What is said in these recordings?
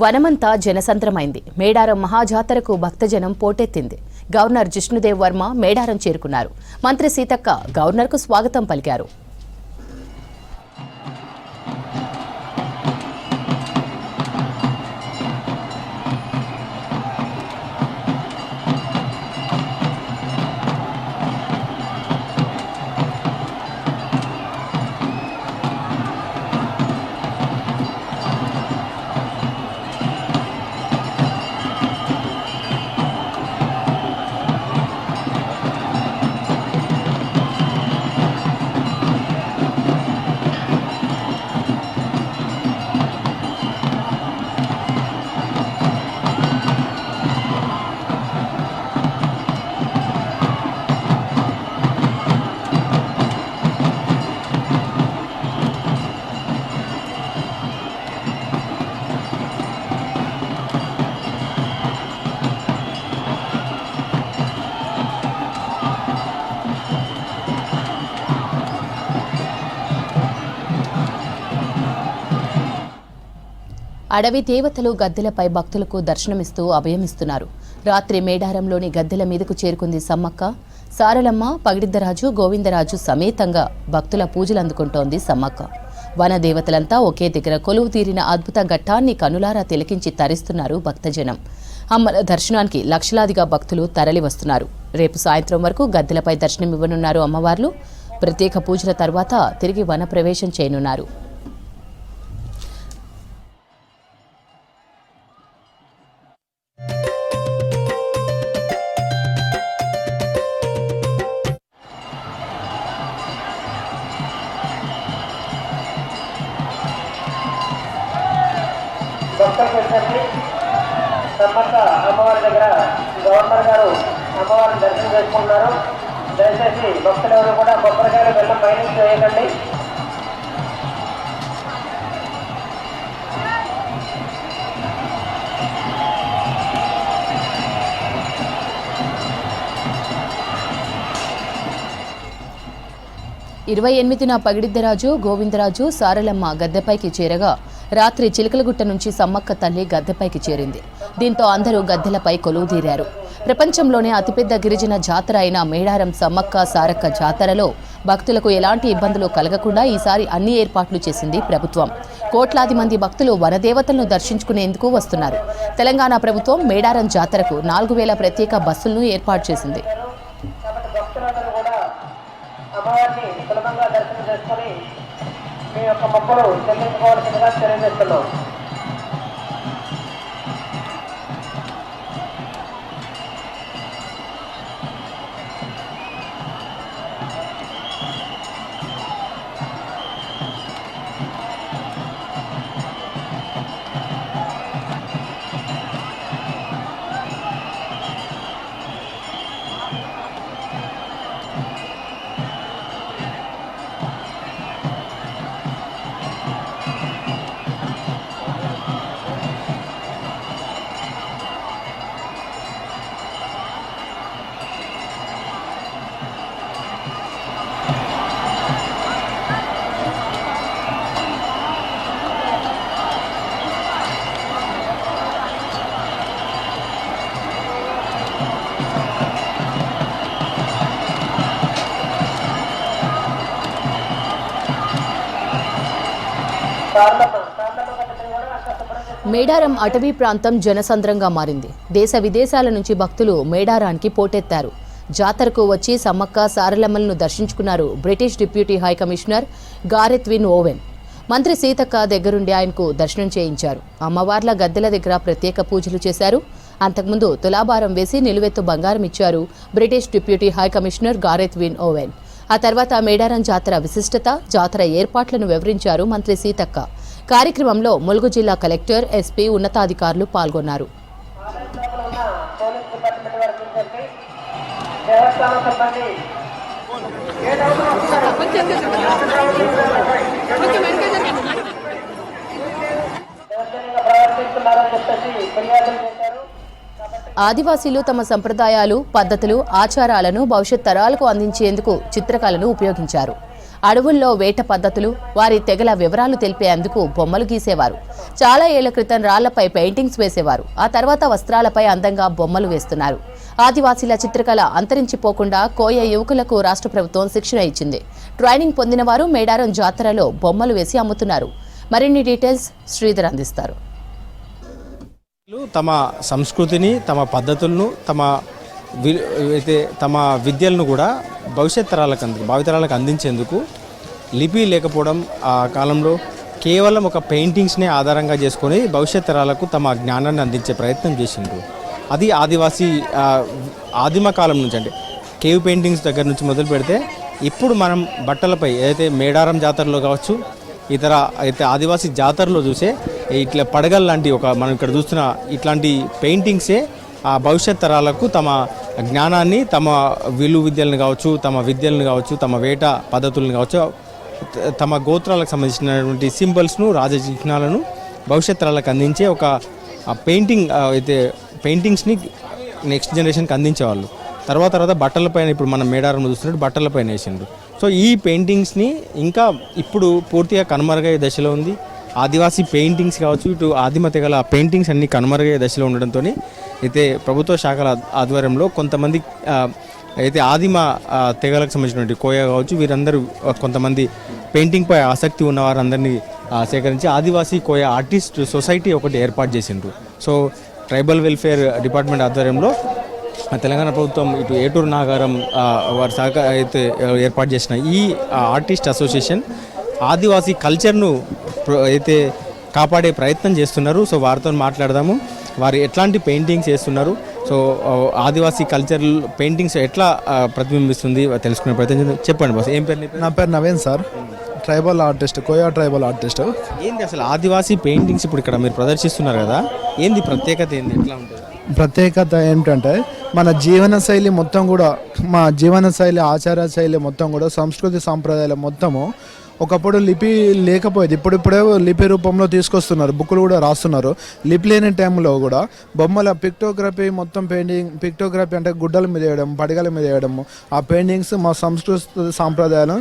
వనమంతా జనసంద్రమైంది. Medaram మహాజాతరకు భక్తజనం పోటెత్తింది. Governor Jishnu Dev Varma Medaram చేరుకున్నారు. మంత్రి సీతక్క గవర్నర్కు స్వాగతం పలికారు. అడవి దేవతలు గద్దెలపై భక్తులకు దర్శనమిస్తూ అభయమిస్తున్నారు. రాత్రి మేడారంలోని గద్దెల మీదకు చేరుకుంది సమ్మక్క సారలమ్మ. పగిడిద్దరాజు గోవిందరాజు సమేతంగా భక్తుల పూజలు అందుకుంటోంది సమ్మక్క. వన దేవతలంతా ఒకే దగ్గర కొలువు తీరిన అద్భుత ఘట్టాన్ని కనులారా తిలకించి తరిస్తున్నారు భక్తజనం. అమ్మల దర్శనానికి లక్షలాదిగా భక్తులు తరలి వస్తున్నారు. రేపు సాయంత్రం వరకు గద్దెలపై దర్శనమివ్వనున్నారు అమ్మవార్లు. ప్రత్యేక పూజల తర్వాత తిరిగి వన ప్రవేశం చేయనున్నారు. భక్తులకు వచ్చేసి సమ్మక్క అమ్మవారి దగ్గర గవర్నర్ గారు అమ్మవారిని దర్శనం చేసుకుంటున్నారు. దయచేసి భక్తులు ఎవరు కూడా కొబ్బరికాయలు బెల్లం మైనింగ్ చేయకండి. ఇరవై 28న పగిడిద్దరాజు గోవిందరాజు సారలమ్మ గద్దెపైకి చేరగా రాత్రి చిలకలగుట్ట నుంచి సమ్మక్క తల్లి గద్దెపైకి చేరింది. దీంతో అందరూ గద్దెలపై కొలువుదీరారు. ప్రపంచంలోనే అతిపెద్ద గిరిజన జాతర అయిన మేడారం సమ్మక్క సారక్క జాతరలో భక్తులకు ఎలాంటి ఇబ్బందులు కలగకుండా ఈసారి అన్ని ఏర్పాట్లు చేసింది ప్రభుత్వం. కోట్లాది మంది భక్తులు వనదేవతలను దర్శించుకునేందుకు వస్తున్నారు. తెలంగాణ ప్రభుత్వం మేడారం జాతరకు 4000 ప్రత్యేక బస్సులను ఏర్పాటు చేసింది. అమ్మవారిని సులభంగా దర్శనం చేసుకొని మీ యొక్క మొక్కలు చెల్లించుకోవాల్సిందిగా తెలియజేస్తున్నాం. మేడారం అటవీ ప్రాంతం జనసంద్రంగా మారింది. దేశ విదేశాల నుంచి భక్తులు మేడారానికి పోటెత్తారు. జాతరకు వచ్చి సమ్మక్క సారలమ్మలను దర్శించుకున్నారు British deputy high commissioner Gareth Wynn Owen. మంత్రి సీతక్క దగ్గరుండి ఆయనకు దర్శనం చేయించారు. అమ్మవార్ల గద్దెల దగ్గర ప్రత్యేక పూజలు చేశారు. అంతకుముందు తులాభారం వేసి నిలువెత్తు బంగారం ఇచ్చారు British deputy high commissioner Gareth Wynn Owen. ఆ తర్వాత మేడారం జాతర విశిష్టత, జాతర ఏర్పాట్లను వివరించారు మంత్రి సీతక్క. కార్యక్రమంలో ములుగు జిల్లా కలెక్టర్, ఎస్పీ, ఉన్నతాధికారులు పాల్గొన్నారు. ఆదివాసీలు తమ సంప్రదాయాలు, పద్ధతులు, ఆచారాలను భవిష్యత్ తరాలకు అందించేందుకు చిత్రకళను ఉపయోగించారు. అడవుల్లో వేట పద్ధతులు, వారి తెగల వివరాలు తెలిపేందుకు బొమ్మలు గీసేవారు. చాలా ఏళ్ల క్రితం రాళ్లపై పెయింటింగ్స్ వేసేవారు. ఆ తర్వాత వస్త్రాలపై అందంగా బొమ్మలు వేస్తున్నారు. ఆదివాసీల చిత్రకళ అంతరించిపోకుండా కోయ యువకులకు రాష్ట్ర ప్రభుత్వం శిక్షణ ఇచ్చింది. ట్రైనింగ్ పొందిన వారు మేడారం జాతరలో బొమ్మలు వేసి అమ్ముతున్నారు. మరిన్ని డీటెయిల్స్ శ్రీధర్ అందిస్తారు. తమ సంస్కృతిని, తమ పద్ధతులను, తమ విద్యలను కూడా భావితరాలకు అందించేందుకు లిపి లేకపోవడం ఆ కాలంలో కేవలం ఒక పెయింటింగ్స్నే ఆధారంగా చేసుకొని భవిష్యత్ తరాలకు తమ జ్ఞానాన్ని అందించే ప్రయత్నం చేసిండ్రు. అది ఆదివాసీ ఆదిమ కాలం నుంచి, అంటే కేవ్ పెయింటింగ్స్ దగ్గర నుంచి మొదలు పెడితే ఇప్పుడు మనం బట్టలపై ఏదైతే మేడారం జాతరలో కావచ్చు, ఇతర అయితే ఆదివాసీ జాతరలో చూసే ఇట్లా పడగల్ లాంటి మనం ఇక్కడ చూస్తున్న ఇట్లాంటి పెయింటింగ్సే ఆ భవిష్యత్ తరాలకు తమ జ్ఞానాన్ని, తమ విలువిద్యలను కావచ్చు, తమ విద్యలను కావచ్చు, తమ వేట పద్ధతులను కావచ్చు, తమ గోత్రాలకు సంబంధించినటువంటి సింబల్స్ను, రాజచిహ్నాలను భవిష్యత్ తరాలకు అందించే ఒక పెయింటింగ్స్ని నెక్స్ట్ జనరేషన్కి అందించేవాళ్ళు. తర్వాత బట్టలపైన ఇప్పుడు మనం మేడారంలో చూస్తున్నట్టు బట్టలపైన వేసిండ్రు. సో ఈ పెయింటింగ్స్ని ఇంకా ఇప్పుడు పూర్తిగా కనుమరుగయ్యే దశలో ఉంది. ఆదివాసీ పెయింటింగ్స్ కావచ్చు, ఇటు ఆదిమ తెగల పెయింటింగ్స్ అన్ని కనుమరుగయ్యే దశలో ఉండడంతో అయితే ప్రభుత్వ శాఖల ఆధ్వర్యంలో కొంతమంది అయితే ఆదిమ తెగలకు సంబంధించినటువంటి కోయ కావచ్చు, వీరందరూ కొంతమంది పెయింటింగ్పై ఆసక్తి ఉన్న వారందరినీ సేకరించి ఆదివాసీ కోయ ఆర్టిస్ట్ సొసైటీ ఒకటి ఏర్పాటు చేసిండ్రు. సో ట్రైబల్ వెల్ఫేర్ డిపార్ట్మెంట్ ఆధ్వర్యంలో తెలంగాణ ప్రభుత్వం ఇటు ఏటూరు నాగారం వారి అయితే ఏర్పాటు చేసిన ఈ ఆర్టిస్ట్ అసోసియేషన్ ఆదివాసీ కల్చర్ను అయితే కాపాడే ప్రయత్నం చేస్తున్నారు. సో వారితో మాట్లాడదాము. వారు ఎట్లాంటి పెయింటింగ్స్ చేస్తున్నారు, సో ఆదివాసీ కల్చర్ పెయింటింగ్స్ ఎట్లా ప్రతిబింబిస్తుంది తెలుసుకునే ప్రయత్నం. చెప్పండి బాస్, ఏం పేరు? నా పేరు Naveen sir, tribal artist, Koya tribal artist. ఏంది అసలు ఆదివాసీ పెయింటింగ్స్ ఇప్పుడు ఇక్కడ మీరు ప్రదర్శిస్తున్నారు కదా, ఏంది ప్రత్యేకత, ఏంది, ఎట్లా ఉంటుంది? ప్రత్యేకత ఏంటంటే మన జీవన శైలి మొత్తం కూడా, మా జీవన శైలి, ఆచార శైలి మొత్తం కూడా, సంస్కృతి సాంప్రదాయాలు మొత్తము ఒకప్పుడు లిపి లేకపోయేది. ఇప్పుడే లిపి రూపంలో తీసుకొస్తున్నారు, బుక్కులు కూడా రాస్తున్నారు. లిపి లేని టైంలో కూడా బొమ్మల పిక్టోగ్రఫీ మొత్తం పిక్టోగ్రఫీ అంటే గుడ్డల మీద వేయడం, పడిగల మీద వేయడము, ఆ పెయింటింగ్స్ మా సంస్కృతి సాంప్రదాయాలను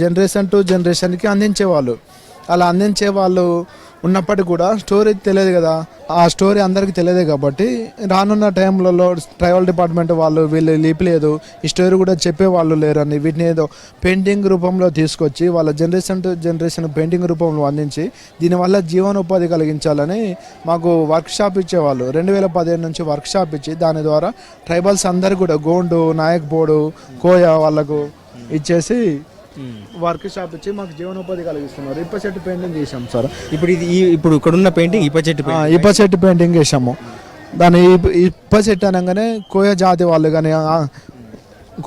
జనరేషన్ టు జనరేషన్కి అందించేవాళ్ళు. అలా అందించే వాళ్ళు ఉన్నప్పటికీ కూడా స్టోరీ తెలియదు కదా, ఆ స్టోరీ అందరికీ తెలియదు. కాబట్టి రానున్న టైంలలో ట్రైబల్ డిపార్ట్మెంట్ వాళ్ళు వీళ్ళు లిపలేదు, ఈ స్టోరీ కూడా చెప్పేవాళ్ళు లేరని వీటిని ఏదో పెయింటింగ్ రూపంలో తీసుకొచ్చి వాళ్ళ జనరేషన్ టు జనరేషన్ పెయింటింగ్ రూపంలో అందించి దీనివల్ల జీవనోపాధి కలిగించాలని మాకు వర్క్షాప్ ఇచ్చేవాళ్ళు. 2015 నుంచి వర్క్షాప్ ఇచ్చి దాని ద్వారా ట్రైబల్స్ అందరు కూడా గోండు, నాయక్పోడు, కోయ వాళ్ళకు ఇచ్చేసి వర్క్ షాప్ ఇచ్చి మాకు జీవనోపాధి కలిగిస్తున్నారు. ఇప్ప చెట్టు పెయింటింగ్ చేసాం సార్. ఇప్పుడు ఇక్కడ ఉన్న పెయింటింగ్ ఇప్ప చెట్టు పెయింటింగ్ వేసాము. దాని ఇప్ప చెట్టు అనగానే కోయ జాతి వాళ్ళు కానీ,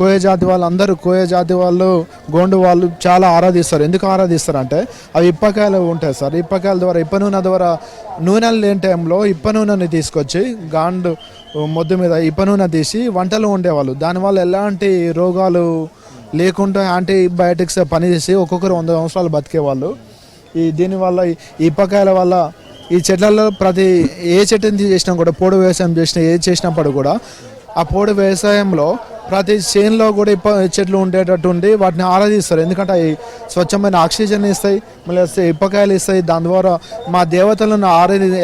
కోయ జాతి వాళ్ళు అందరూ, కోయ జాతి వాళ్ళు, గోండు వాళ్ళు చాలా ఆరాధిస్తారు. ఎందుకు ఆరాధిస్తారు అంటే అవి ఇప్పకాయలు ఉంటాయి సార్. ఇప్పకాయల ద్వారా, ఇప్ప నూనె ద్వారా, నూనెలు లేని టైంలో ఇప్ప నూనెని తీసుకొచ్చి గాండు మొద్దు మీద ఇప్ప నూనె తీసి వంటలు ఉండేవాళ్ళు. దానివల్ల ఎలాంటి రోగాలు లేకుండా యాంటీబయాటిక్స్ పనిచేసి ఒక్కొక్కరు 100 సంవత్సరాలు బతికేవాళ్ళు. దీనివల్ల ఈ ఇప్పకాయల వల్ల ఈ చెట్లలో ఏ చెట్టుని చేసినా కూడా, పోడు వ్యవసాయం చేసినా, ఏది చేసినప్పుడు కూడా ఆ పోడు వ్యవసాయంలో ప్రతి చేనులో కూడా చెట్లు ఉండేటట్టు ఉండి వాటిని ఆరాధిస్తారు. ఎందుకంటే అవి స్వచ్ఛమైన ఆక్సిజన్ ఇస్తాయి, మళ్ళీ ఇప్పకాయలు ఇస్తాయి. దాని ద్వారా మా దేవతలను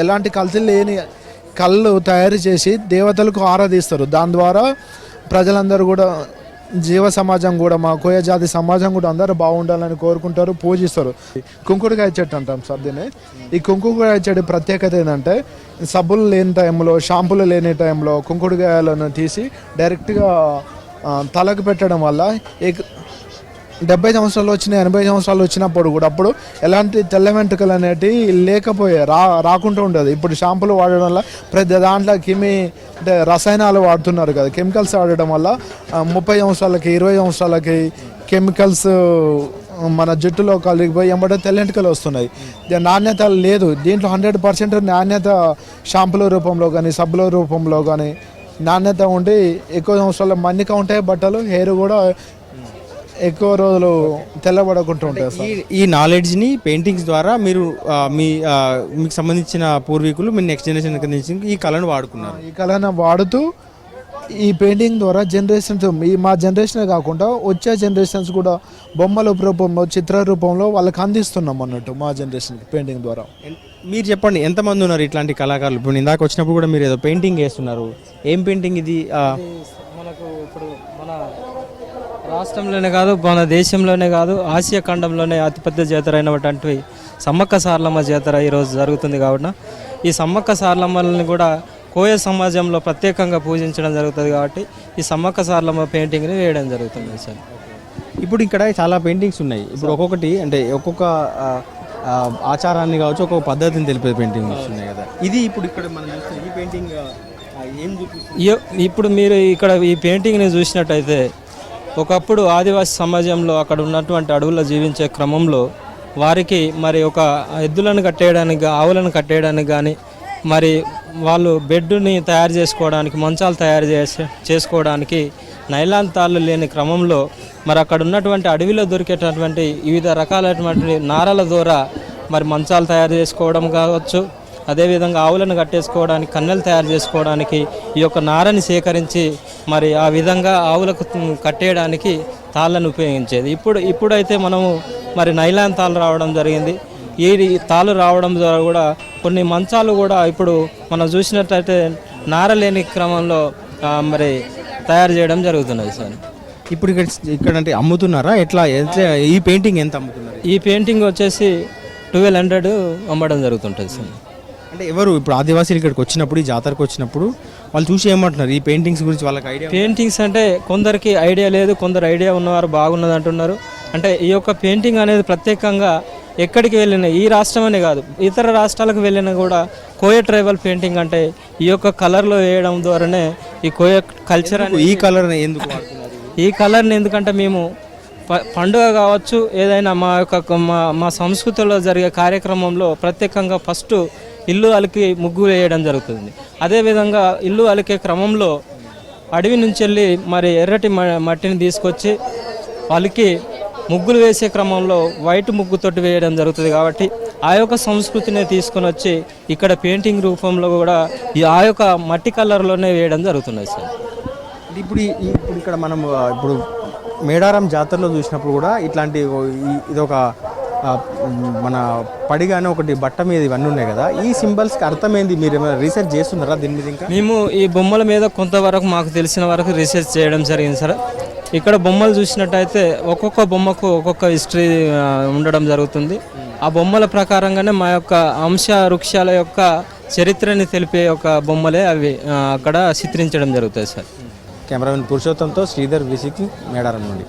ఎలాంటి కల్తీ లేని కళ్ళు తయారు చేసి దేవతలకు ఆరాధిస్తారు. దాని ద్వారా ప్రజలందరూ కూడా, జీవ సమాజం కూడా, మా కోయ జాతి సమాజం కూడా అందరూ బాగుండాలని కోరుకుంటారు, పూజిస్తారు. కుంకుడుకాయ చెట్టు అంటాం సార్ దీన్ని. ఈ కుంకుడుకాయ చెట్టు ప్రత్యేకత ఏంటంటే సబ్బులు లేని టైంలో, షాంపూలు లేని టైంలో కుంకుడుకాయలను తీసి డైరెక్ట్గా తలకు పెట్టడం వల్ల 70 సంవత్సరాలు వచ్చినాయి, 80 సంవత్సరాలు వచ్చినప్పుడు కూడా అప్పుడు ఎలాంటి తెల్ల వెంట్రుకలు అనేటివి లేకపోయాయి, రాకుండా ఉండదు. ఇప్పుడు షాంపూలు వాడడం వల్ల ప్రతి దాంట్లో అంటే రసాయనాలు వాడుతున్నారు కదా, కెమికల్స్ వాడడం వల్ల 30 సంవత్సరాలకి, 20 సంవత్సరాలకి కెమికల్స్ మన జుట్టులో కలిగిపోయి ఎంబడే తెల్లెంటుకలు వస్తున్నాయి. నాణ్యత లేదు దీంట్లో. 100% నాణ్యత షాంపూల రూపంలో కానీ, సబ్బుల రూపంలో కానీ నాణ్యత ఉండి ఎక్కువ సంవత్సరాలు మన్నిక ఉంటాయి బట్టలు, హెయిర్ కూడా ఎక్కువ రోజులు తెల్లబడకుండా ఉంటాయి సార్. ఈ నాలెడ్జ్ని పెయింటింగ్స్ ద్వారా మీరు మీకు సంబంధించిన పూర్వీకులు మీ నెక్స్ట్ జనరేషన్ ఈ కళను వాడుకున్నారు. ఈ కళను వాడుతూ ఈ పెయింటింగ్ ద్వారా జనరేషన్స్ మా జనరేషనే కాకుండా వచ్చే జనరేషన్స్ కూడా బొమ్మల రూపంలో చిత్ర రూపంలో వాళ్ళకి అందిస్తున్నాం అన్నట్టు మా జనరేషన్కి పెయింటింగ్ ద్వారా. మీరు చెప్పండి ఎంతమంది ఉన్నారు ఇట్లాంటి కళాకారులు? ఇప్పుడు ఇందాక వచ్చినప్పుడు కూడా మీరు ఏదో పెయింటింగ్ వేస్తున్నారు. ఏం పెయింటింగ్ ఇది? మనకు ఇప్పుడు మన రాష్ట్రంలోనే కాదు, మన దేశంలోనే కాదు, ఆసియా ఖండంలోనే అతిపెద్ద జాతర అయినటువంటి సమ్మక్క సారలమ్మ జాతర ఈరోజు జరుగుతుంది. కాబట్టి ఈ సమ్మక్క సారలమ్మల్ని కూడా కోయ సమాజంలో ప్రత్యేకంగా పూజించడం జరుగుతుంది. కాబట్టి ఈ సమ్మక్క సారలమ్మ పెయింటింగ్ని వేయడం జరుగుతుంది సార్. ఇప్పుడు ఇక్కడ చాలా పెయింటింగ్స్ ఉన్నాయి. ఇప్పుడు ఒక్కొక్కటి అంటే ఒక్కొక్క ఆచారాన్ని కావచ్చు, ఒక్కొక్క పద్ధతిని తెలిపే పెయింటింగ్స్ ఉన్నాయి కదా. ఇది ఇప్పుడు ఇక్కడ మనం చూస్తే ఈ పెయింటింగ్ ఏం చూపిస్తుంది? ఇప్పుడు మీరు ఇక్కడ ఈ పెయింటింగ్ని చూసినట్టయితే ఒకప్పుడు ఆదివాసీ సమాజంలో అక్కడ ఉన్నటువంటి అడవుల్లో జీవించే క్రమంలో వారికి మరి ఒక ఎద్దులను కట్టేయడానికి, ఆవులను కట్టేయడానికి కానీ, మరి వాళ్ళు బెడ్ని తయారు చేసుకోవడానికి, మంచాలు తయారు చేసుకోవడానికి నైలాన్ తాళ్ళు లేని క్రమంలో మరి అక్కడ ఉన్నటువంటి అడవిలో దొరికేటటువంటి వివిధ రకాలైనటువంటి నారల ద్వారా మరి మంచాలు తయారు చేసుకోవడం కావచ్చు, అదేవిధంగా ఆవులను కట్టేసుకోవడానికి, కన్నెలు తయారు చేసుకోవడానికి ఈ యొక్క నారని సేకరించి మరి ఆ విధంగా ఆవులకు కట్టేయడానికి తాళ్ళను ఉపయోగించేది. ఇప్పుడైతే మనము మరి నైలాన్ తాళ్ళు రావడం జరిగింది. ఈ తాళ్ళు రావడం ద్వారా కూడా కొన్ని మంచాలు కూడా ఇప్పుడు మనం చూసినట్టయితే నార లేని క్రమంలో మరి తయారు చేయడం జరుగుతున్నది సార్. ఇప్పుడు ఇక్కడ అంటే అమ్ముతున్నారా? ఎట్లా ఈ పెయింటింగ్ ఎంత అమ్ముతున్నారు? ఈ పెయింటింగ్ వచ్చేసి 1200 అమ్మడం జరుగుతుంటుంది సార్. అంటే ఎవరు ఇప్పుడు ఆదివాసీలు ఇక్కడికి వచ్చినప్పుడు, ఈ జాతరకు వచ్చినప్పుడు వాళ్ళు చూసి ఏమంటున్నారు ఈ పెయింటింగ్స్ గురించి? వాళ్ళకి ఐడియా పెయింటింగ్స్ అంటే కొందరికి ఐడియా లేదు, కొందరు ఐడియా ఉన్నవారు బాగున్నది అంటున్నారు. అంటే ఈ యొక్క పెయింటింగ్ అనేది ప్రత్యేకంగా ఎక్కడికి వెళ్ళినా, ఈ రాష్ట్రం అనే కాదు ఇతర రాష్ట్రాలకు వెళ్ళినా కూడా కోయ ట్రైబల్ పెయింటింగ్ అంటే ఈ యొక్క కలర్లో వేయడం ద్వారానే ఈ కోయ కల్చర్ ఈ కలర్ ఎందుకు వాడుతున్నారు? ఈ కలర్ని ఎందుకంటే మేము పండుగ కావచ్చు, ఏదైనా మా యొక్క మా సంస్కృతిలో జరిగే కార్యక్రమంలో ప్రత్యేకంగా ఫస్ట్ ఇల్లు అలికి ముగ్గు వేయడం జరుగుతుంది. అదేవిధంగా ఇల్లు అలికే క్రమంలో అడవి నుంచి వెళ్ళి మరి ఎర్రటి మట్టిని తీసుకొచ్చి వాళ్ళకి ముగ్గులు వేసే క్రమంలో వైట్ ముగ్గుతోటి వేయడం జరుగుతుంది. కాబట్టి ఆ యొక్క సంస్కృతిని తీసుకొని వచ్చి ఇక్కడ పెయింటింగ్ రూపంలో కూడా ఆ యొక్క మట్టి కలర్లోనే వేయడం జరుగుతుంది సార్. ఇప్పుడు ఇక్కడ మనం ఇప్పుడు మేడారం జాతరలో చూసినప్పుడు కూడా ఇట్లాంటి ఇదొక మన పడిగానే ఒకటి బట్ట మీద ఇవన్నీ ఉన్నాయి కదా, ఈ సింబల్స్కి అర్థమైంది. మీరు ఏమైనా రీసెర్చ్ చేస్తున్నారా దీని మీద? ఇంకా మేము ఈ బొమ్మల మీద కొంతవరకు మాకు తెలిసిన వరకు రీసెర్చ్ చేయడం జరిగింది సార్. ఇక్కడ బొమ్మలు చూసినట్టయితే ఒక్కొక్క బొమ్మకు ఒక్కొక్క హిస్టరీ ఉండడం జరుగుతుంది. ఆ బొమ్మల ప్రకారంగానే మా యొక్క వృక్షాల యొక్క చరిత్రని తెలిపే ఒక బొమ్మలే అవి అక్కడ చిత్రించడం జరుగుతుంది సార్. కెమెరామెన్ పురుషోత్తంతో శ్రీధర్, విసికి, మేడారం నుండి.